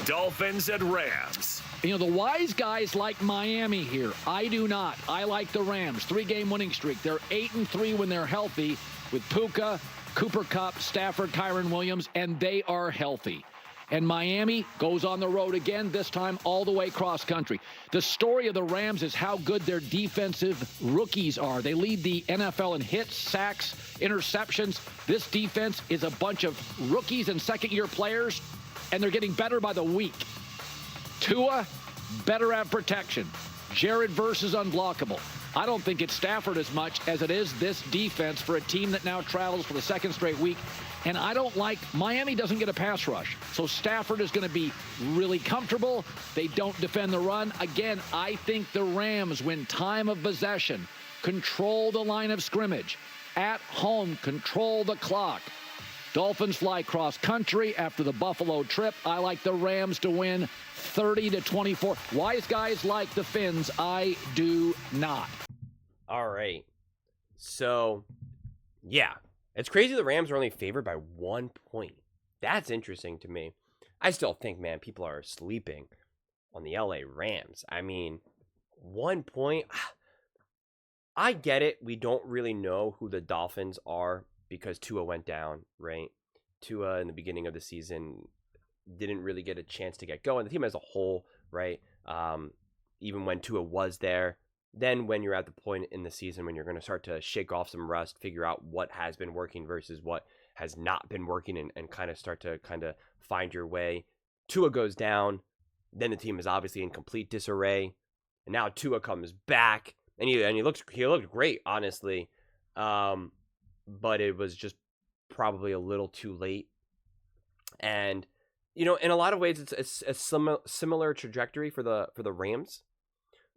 Dolphins and Rams. You know, the wise guys like Miami here. I do not. I like the Rams. 3-game winning streak. They're 8-3 when they're healthy with Puka, Cooper Kupp, Stafford, Kyron Williams, and they are healthy. And Miami goes on the road again, this time all the way cross country. The story of the Rams is how good their defensive rookies are. They lead the NFL in hits, sacks, interceptions. This defense is a bunch of rookies and second-year players, and they're getting better by the week. Tua, better at protection. Jared versus unblockable. I don't think it's Stafford as much as it is this defense for a team that now travels for the second straight week. And I don't like, Miami doesn't get a pass rush. So Stafford is going to be really comfortable. They don't defend the run. Again, I think the Rams win time of possession, control the line of scrimmage. At home, control the clock. Dolphins fly cross country after the Buffalo trip. I like the Rams to win 30-24. Wise guys like the Fins. I do not. All right. So, yeah. It's crazy the Rams are only favored by 1 point. That's interesting to me. I still think, man, people are sleeping on the LA Rams. I mean, 1 point. I get it. We don't really know who the Dolphins are because Tua went down, right? Tua in the beginning of the season didn't really get a chance to get going. The team as a whole, right? Even when Tua was there. Then when you're at the point in the season when you're going to start to shake off some rust, figure out what has been working versus what has not been working and kind of start to kind of find your way. Tua goes down. Then the team is obviously in complete disarray. And now Tua comes back. And he looked great, honestly. But it was just probably a little too late. And, you know, in a lot of ways, it's a similar trajectory for the Rams.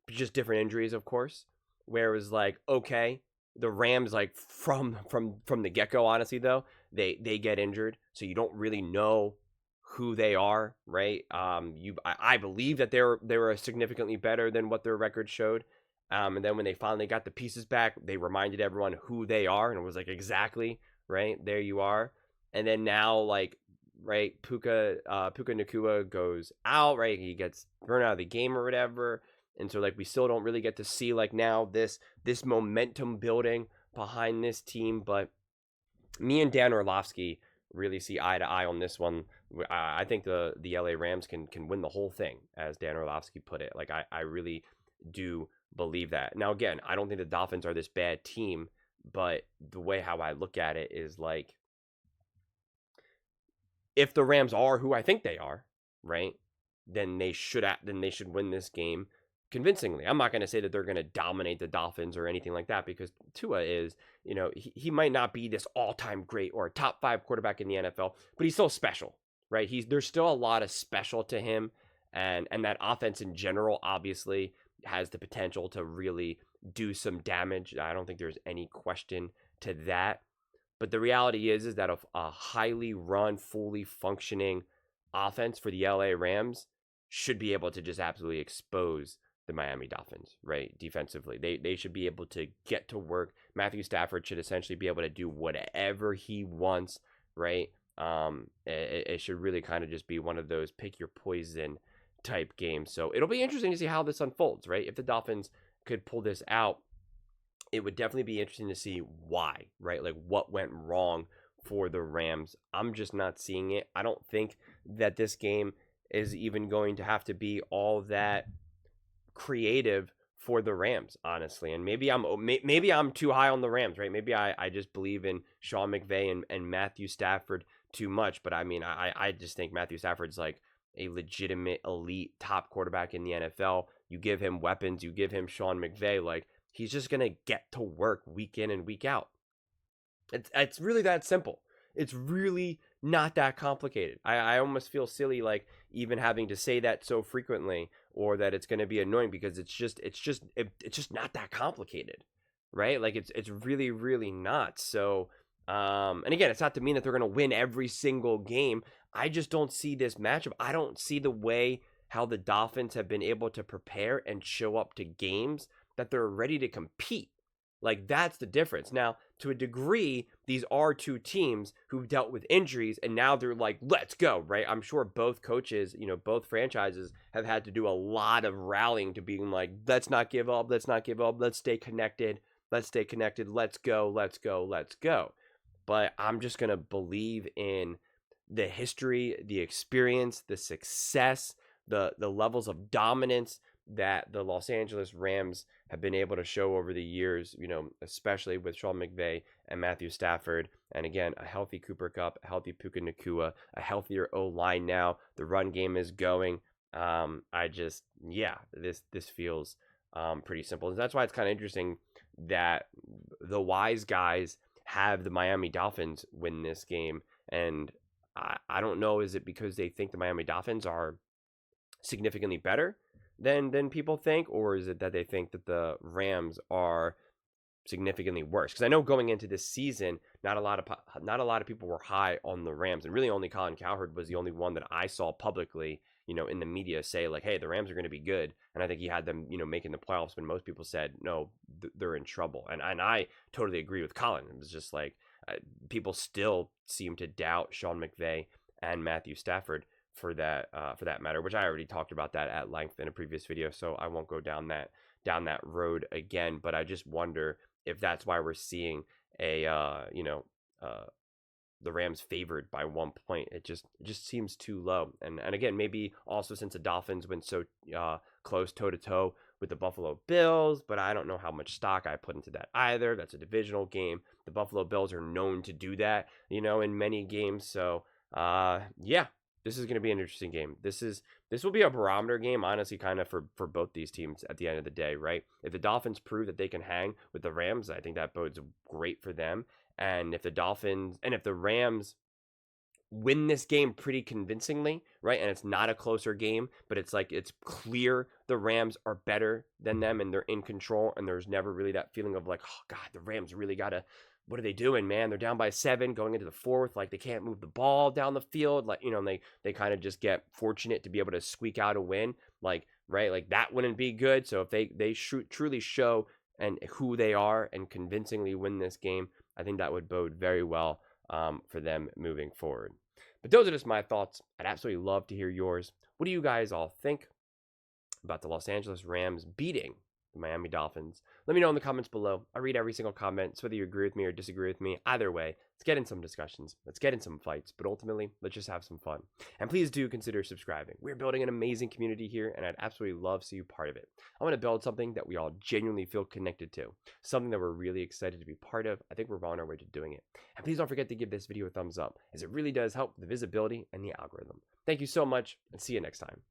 Just different injuries, of course, where it was like, okay, the Rams, like from the get-go, honestly, though, they get injured, so you don't really know who they are, right? I believe that they were significantly better than what their record showed, and then when they finally got the pieces back, they reminded everyone who they are, and it was like, exactly, right, there you are. And then now, like, right, Puka Nacua goes out, right, he gets thrown out of the game or whatever. And so, like, we still don't really get to see, like, now this momentum building behind this team. But me and Dan Orlovsky really see eye to eye on this one. I think the LA Rams can win the whole thing, as Dan Orlovsky put it. Like, I really do believe that. Now, again, I don't think the Dolphins are this bad team. But the way how I look at it is, like, if the Rams are who I think they are, right, then they should win this game convincingly. I'm not going to say that they're going to dominate the Dolphins or anything like that because Tua is, you know, he might not be this all-time great or a top 5 quarterback in the NFL, but he's still special, right? There's still a lot of special to him, and that offense in general obviously has the potential to really do some damage. I don't think there's any question to that. But the reality is that a highly run, fully functioning offense for the LA Rams should be able to just absolutely expose the Miami Dolphins, right? Defensively, they should be able to get to work. Matthew Stafford should essentially be able to do whatever he wants, right? It should really kind of just be one of those pick your poison type games. So it'll be interesting to see how this unfolds, right? If the Dolphins could pull this out, it would definitely be interesting to see why, right? Like what went wrong for the Rams. I'm just not seeing it. I don't think that this game is even going to have to be all that creative for the Rams, honestly. And maybe I'm too high on the Rams, right? Maybe I just believe in Sean McVay and Matthew Stafford too much. But I mean, I just think Matthew Stafford's like a legitimate elite top quarterback in the NFL. You give him weapons, you give him Sean McVay, like he's just gonna get to work week in and week out. It's really that simple. It's really not that complicated. I almost feel silly, like even having to say that so frequently, or that it's going to be annoying because it's just not that complicated, right? Like it's really, really not. So, and again, it's not to mean that they're going to win every single game. I just don't see this matchup. I don't see the way how the Dolphins have been able to prepare and show up to games that they're ready to compete. Like that's the difference. Now, to a degree, these are two teams who've dealt with injuries, and now they're like, let's go, right? I'm sure both coaches, both franchises have had to do a lot of rallying to being like, let's not give up, let's not give up, let's stay connected, let's go, let's go, let's go. But I'm just going to believe in the history, the experience, the success, the levels of dominance that the Los Angeles Rams have been able to show over the years, especially with Sean McVay and Matthew Stafford. And again, a healthy Cooper Kupp, a healthy Puka Nacua, a healthier O-line now. The run game is going. This feels pretty simple. And that's why it's kind of interesting that the wise guys have the Miami Dolphins win this game. And I don't know, is it because they think the Miami Dolphins are significantly better than people think, or is it that they think that the Rams are significantly worse? Because I know going into this season, not a lot of people were high on the Rams, and really only Colin Cowherd was the only one that I saw publicly, in the media say like, hey, the Rams are going to be good, and I think he had them, making the playoffs. When most people said no, they're in trouble, and I totally agree with Colin. It was just like people still seem to doubt Sean McVay and Matthew Stafford for that matter, which I already talked about that at length in a previous video, so I won't go down that road again. But I just wonder if that's why we're seeing the Rams favored by 1 point. It just seems too low. And again, maybe also since the Dolphins went so close toe to toe with the Buffalo Bills, but I don't know how much stock I put into that either. That's a divisional game. The Buffalo Bills are known to do that, in many games. So this is going to be an interesting game. This will be a barometer game, honestly, kind of for both these teams at the end of the day, right? If the Dolphins prove that they can hang with the Rams, I think that bodes great for them. And if the Rams win this game pretty convincingly, right? And it's not a closer game, but it's clear the Rams are better than them and they're in control, and there's never really that feeling of like, oh God, the Rams really gotta, what are they doing, man? They're down by 7 going into the 4th. Like, they can't move the ball down the field. Like, and they kind of just get fortunate to be able to squeak out a win. Like, right? Like, that wouldn't be good. So if they truly show and who they are and convincingly win this game, I think that would bode very well for them moving forward. But those are just my thoughts. I'd absolutely love to hear yours. What do you guys all think about the Los Angeles Rams beating the Miami Dolphins? Let me know in the comments below. I read every single comment, so whether you agree with me or disagree with me, either way, let's get in some discussions. Let's get in some fights, but ultimately, let's just have some fun. And please do consider subscribing. We're building an amazing community here, and I'd absolutely love to see you part of it. I want to build something that we all genuinely feel connected to, something that we're really excited to be part of. I think we're on our way to doing it. And please don't forget to give this video a thumbs up, as it really does help the visibility and the algorithm. Thank you so much, and see you next time.